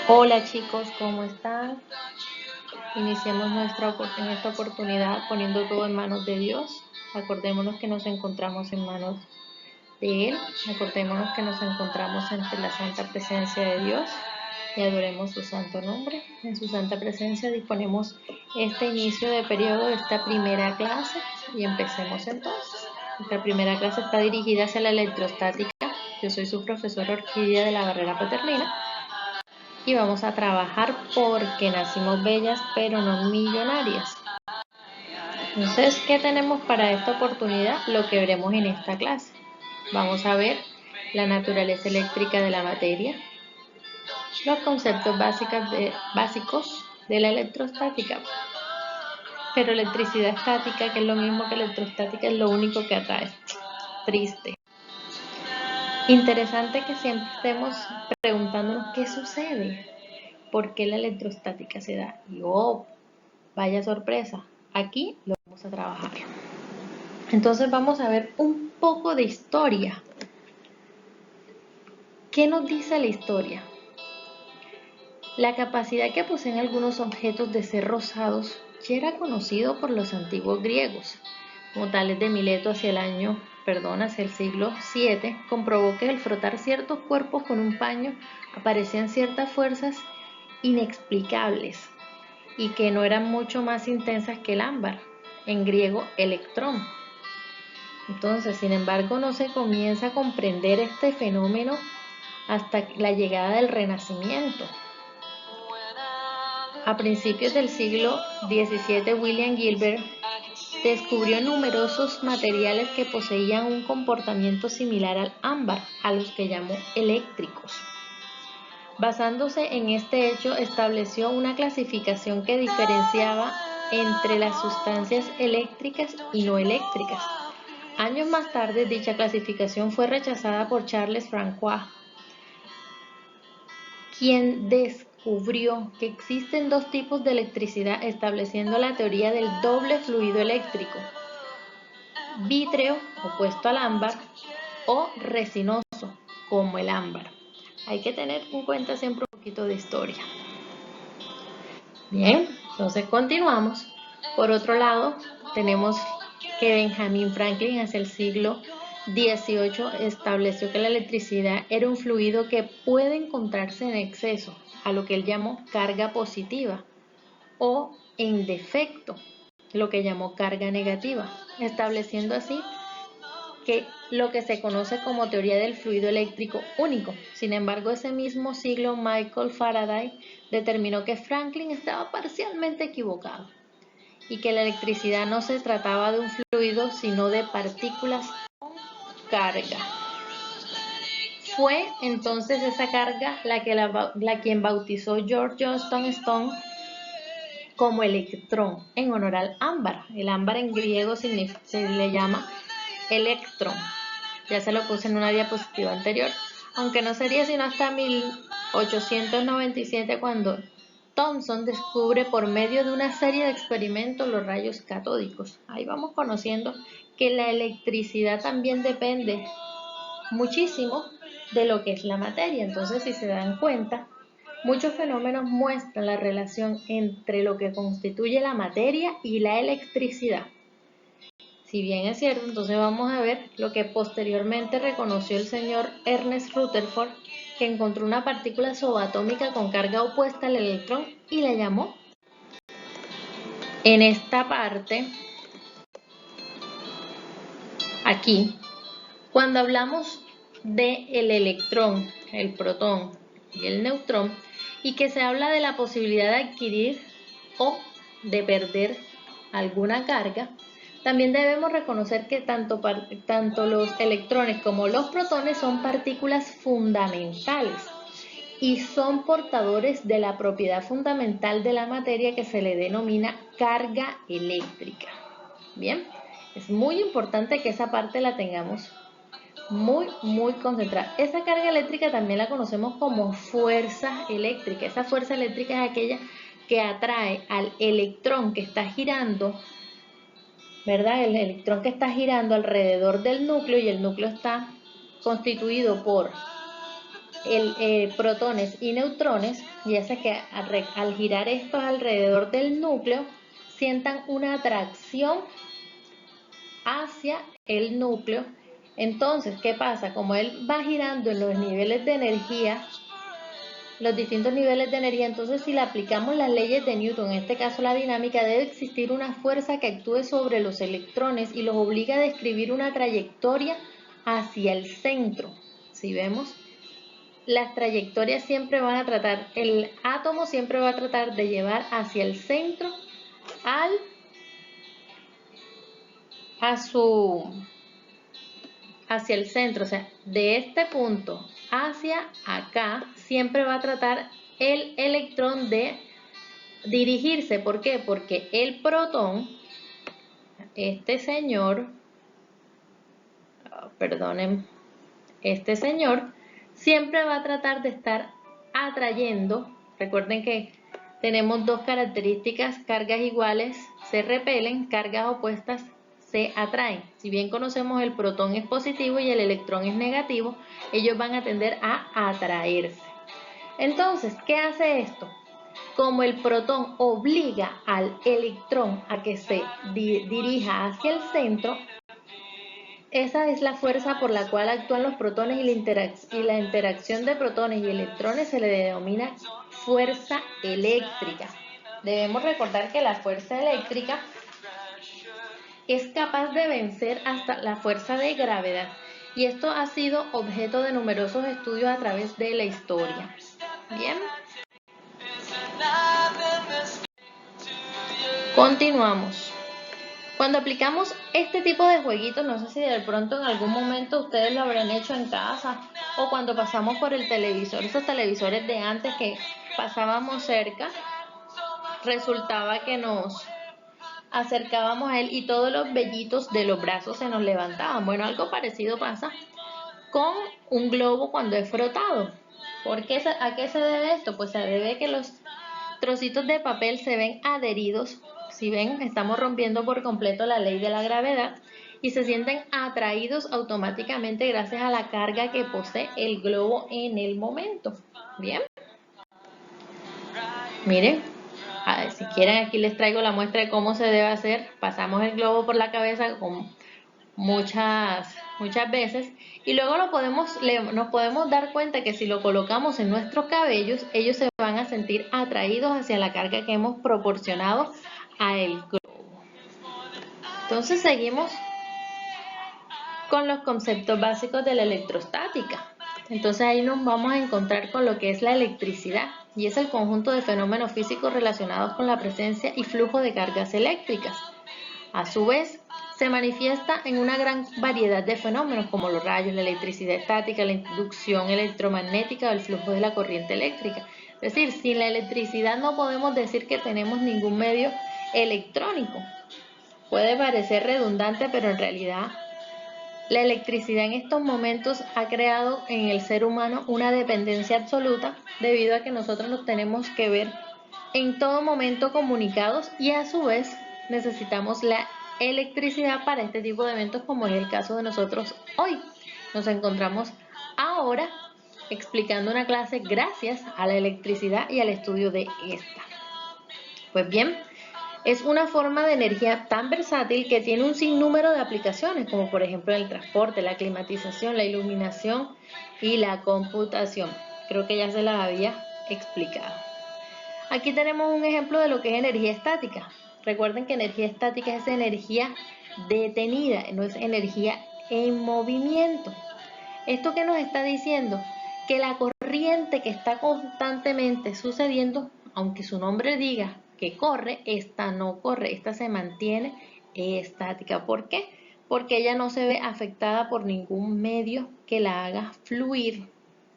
Hola chicos, ¿cómo están? Iniciemos en esta oportunidad poniendo todo en manos de Dios. Acordémonos que nos encontramos en manos de Él. Acordémonos que nos encontramos ante la santa presencia de Dios y adoremos su santo nombre. En su santa presencia disponemos este inicio de periodo, esta primera clase, y empecemos entonces. Nuestra primera clase está dirigida hacia la electrostática. Yo soy su profesora Orquídea de la Barrera Paternina. Y vamos a trabajar porque nacimos bellas pero no millonarias. Entonces, ¿qué tenemos para esta oportunidad? Lo que veremos en esta clase. Vamos a ver la naturaleza eléctrica de la materia, los conceptos básicos de la electrostática. Pero electricidad estática, que es lo mismo que electrostática, es lo único que atrae. Triste. Interesante que siempre estemos preguntándonos qué sucede. ¿Por qué la electrostática se da? Y vaya sorpresa, aquí lo vamos a trabajar. Entonces vamos a ver un poco de historia. ¿Qué nos dice la historia? La capacidad que poseen algunos objetos de ser rosados ya era conocido por los antiguos griegos. Como Tales de Mileto hacia el siglo VII, comprobó que al frotar ciertos cuerpos con un paño aparecían ciertas fuerzas inexplicables y que no eran mucho más intensas que el ámbar, en griego electrón. Entonces, sin embargo, no se comienza a comprender este fenómeno hasta la llegada del Renacimiento. A principios del siglo XVII, William Gilbert descubrió numerosos materiales que poseían un comportamiento similar al ámbar, a los que llamó eléctricos. Basándose en este hecho, estableció una clasificación que diferenciaba entre las sustancias eléctricas y no eléctricas. Años más tarde, dicha clasificación fue rechazada por Charles Francois, quien descubrió que existen dos tipos de electricidad, estableciendo la teoría del doble fluido eléctrico: vítreo, opuesto al ámbar, o resinoso, como el ámbar. Hay que tener en cuenta siempre un poquito de historia. Bien, entonces continuamos. Por otro lado, tenemos que Benjamin Franklin hacia el siglo XVIII estableció que la electricidad era un fluido que puede encontrarse en exceso, a lo que él llamó carga positiva, o en defecto, lo que llamó carga negativa, estableciendo así que lo que se conoce como teoría del fluido eléctrico único. Sin embargo, ese mismo siglo, Michael Faraday determinó que Franklin estaba parcialmente equivocado y que la electricidad no se trataba de un fluido, sino de partículas con carga. Fue entonces esa carga la quien bautizó George Johnston Stone como electrón, en honor al ámbar. El ámbar en griego se le llama electrón. Ya se lo puse en una diapositiva anterior, aunque no sería sino hasta 1897 cuando Thomson descubre por medio de una serie de experimentos los rayos catódicos. Ahí vamos conociendo que la electricidad también depende muchísimo de lo que es la materia. Entonces, si se dan cuenta, muchos fenómenos muestran la relación entre lo que constituye la materia y la electricidad. Si bien es cierto, entonces vamos a ver lo que posteriormente reconoció el señor Ernest Rutherford, que encontró una partícula subatómica con carga opuesta al electrón y la llamó. En esta parte, aquí, cuando hablamos del electrón, el protón y el neutrón, y que se habla de la posibilidad de adquirir o de perder alguna carga, también debemos reconocer que tanto los electrones como los protones son partículas fundamentales y son portadores de la propiedad fundamental de la materia que se le denomina carga eléctrica. Bien, es muy importante que esa parte la tengamos muy concentrada. Esa carga eléctrica también la conocemos como fuerza eléctrica. Esa fuerza eléctrica es aquella que atrae al electrón que está girando, ¿verdad? El electrón que está girando alrededor del núcleo, y el núcleo está constituido por protones y neutrones, y hace que al girar estos alrededor del núcleo sientan una atracción hacia el núcleo. Entonces, ¿qué pasa? Como él va girando en los niveles de energía, los distintos niveles de energía, entonces si le aplicamos las leyes de Newton, en este caso la dinámica, debe existir una fuerza que actúe sobre los electrones y los obliga a describir una trayectoria hacia el centro. Si vemos, las trayectorias siempre van a tratar, el átomo siempre va a tratar de llevar hacia el centro hacia el centro, o sea, de este punto hacia acá, siempre va a tratar el electrón de dirigirse. ¿Por qué? Porque el protón, este señor, perdonen, este señor, siempre va a tratar de estar atrayendo. Recuerden que tenemos dos características: cargas iguales se repelen, cargas opuestas se atraen. Si bien conocemos el protón es positivo y el electrón es negativo, ellos van a tender a atraerse. Entonces, ¿qué hace esto? Como el protón obliga al electrón a que se dirija hacia el centro, esa es la fuerza por la cual actúan los protones, y la interacción de protones y electrones se le denomina fuerza eléctrica. Debemos recordar que la fuerza eléctrica es capaz de vencer hasta la fuerza de gravedad, y esto ha sido objeto de numerosos estudios a través de la historia. Bien. Continuamos. Cuando aplicamos este tipo de jueguitos, no sé si de pronto en algún momento ustedes lo habrán hecho en casa, o cuando pasamos por el televisor, esos televisores de antes que pasábamos cerca, resultaba que nos acercábamos a él y todos los vellitos de los brazos se nos levantaban. Bueno, algo parecido pasa con un globo cuando es frotado. ¿A qué se debe esto? Pues se debe que los trocitos de papel se ven adheridos. Si ven, estamos rompiendo por completo la ley de la gravedad y se sienten atraídos automáticamente gracias a la carga que posee el globo en el momento. Bien. Miren, si quieren, aquí les traigo la muestra de cómo se debe hacer. Pasamos el globo por la cabeza con muchas veces, y luego nos podemos dar cuenta que si lo colocamos en nuestros cabellos, ellos se van a sentir atraídos hacia la carga que hemos proporcionado a el globo. Entonces seguimos con los conceptos básicos de la electrostática. Entonces ahí nos vamos a encontrar con lo que es la electricidad, y es el conjunto de fenómenos físicos relacionados con la presencia y flujo de cargas eléctricas. A su vez, se manifiesta en una gran variedad de fenómenos como los rayos, la electricidad estática, la inducción electromagnética o el flujo de la corriente eléctrica. Es decir, sin la electricidad no podemos decir que tenemos ningún medio electrónico. Puede parecer redundante, pero en realidad la electricidad en estos momentos ha creado en el ser humano una dependencia absoluta, debido a que nosotros nos tenemos que ver en todo momento comunicados, y a su vez necesitamos la electricidad para este tipo de eventos, como es el caso de nosotros hoy. Nos encontramos ahora explicando una clase gracias a la electricidad y al estudio de esta. Pues bien, es una forma de energía tan versátil que tiene un sinnúmero de aplicaciones, como por ejemplo el transporte, la climatización, la iluminación y la computación. Creo que ya se las había explicado. Aquí tenemos un ejemplo de lo que es energía estática. Recuerden que energía estática es energía detenida, no es energía en movimiento. ¿Esto qué nos está diciendo? Que la corriente que está constantemente sucediendo, aunque su nombre diga que corre, esta no corre, esta se mantiene estática. ¿Por qué? Porque ella no se ve afectada por ningún medio que la haga fluir,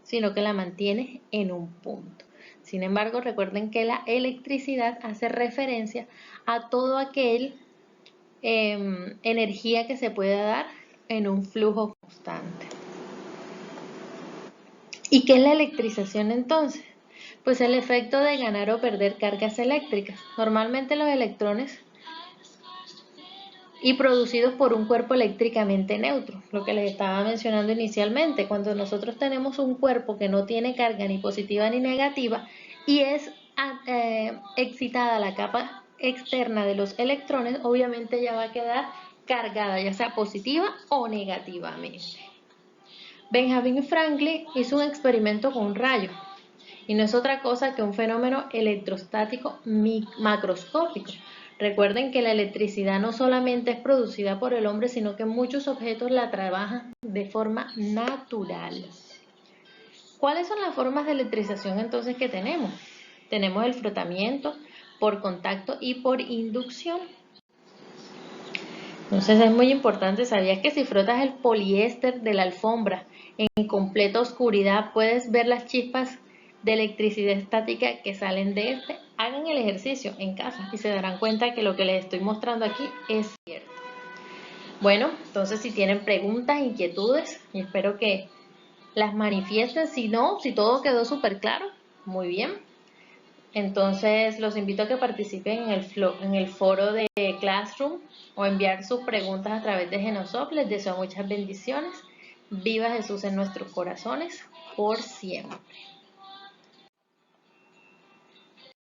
sino que la mantiene en un punto. Sin embargo, recuerden que la electricidad hace referencia a todo aquel energía que se pueda dar en un flujo constante. ¿Y qué es la electrización entonces? Pues el efecto de ganar o perder cargas eléctricas. Normalmente los electrones y producidos por un cuerpo eléctricamente neutro, lo que les estaba mencionando inicialmente. Cuando nosotros tenemos un cuerpo que no tiene carga ni positiva ni negativa y es excitada la capa externa de los electrones, obviamente ya va a quedar cargada, ya sea positiva o negativamente. Benjamin Franklin hizo un experimento con un rayo, y no es otra cosa que un fenómeno electrostático macroscópico. Recuerden que la electricidad no solamente es producida por el hombre, sino que muchos objetos la trabajan de forma natural. ¿Cuáles son las formas de electrización entonces que tenemos? Tenemos el frotamiento, por contacto y por inducción. Entonces es muy importante, ¿sabías que si frotas el poliéster de la alfombra en completa oscuridad puedes ver las chispas de electricidad estática que salen de este? Hagan el ejercicio en casa y se darán cuenta que lo que les estoy mostrando aquí es cierto. Bueno, entonces si tienen preguntas, inquietudes, y espero que las manifiesten. Si no, si todo quedó súper claro, muy bien. Entonces los invito a que participen en el foro de Classroom o enviar sus preguntas a través de Genosoft. Les deseo muchas bendiciones. Viva Jesús en nuestros corazones por siempre.